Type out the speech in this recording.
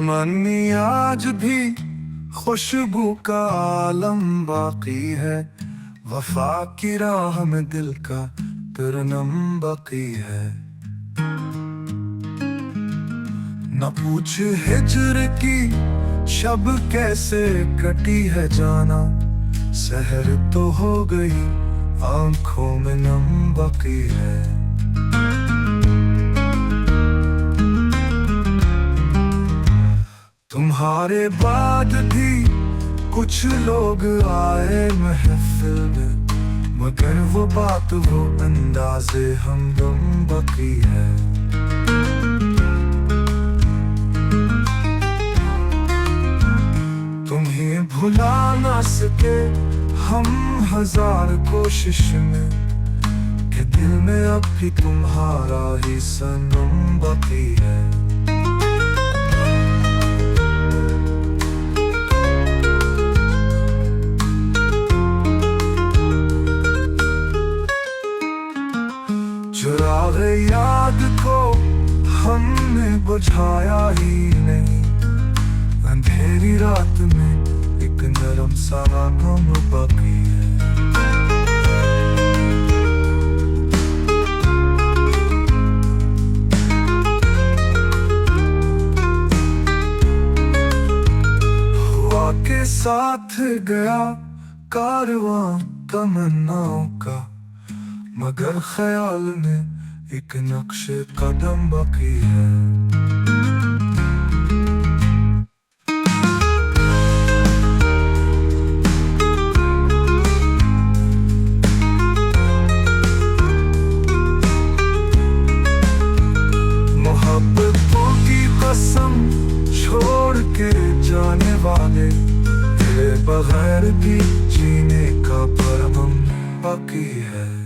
चमन में आज भी खुशबू का आलम बाकी है, वफा की राह में दिल का तरनम बाकी है। न पूछ हिज्र की शब कैसे कटी है जाना, सहर तो हो गई आंखों में नम बाकी है। तुम्हारे बाद भी कुछ लोग आए महफिल में, मगर वो बात वो अंदाज़े हमदम बाकी है। तुम्हें भुला ना सके हम हजार कोशिश में, कि दिल में अब भी तुम्हारा ही सनम बाकी है। चुरागे याद को हमने बुझाया ही नहीं, अंधेरी रात में एक नरम सा गम बाकी है। हुआ के साथ गया कारवां तमन्नाओं का, मगर ख्याल में एक नक्शे कदम बाकी है। मोहब्बतों की कसम छोड़ के जाने वाले, तेरे बगैर भी जीने का भरम बाकी है।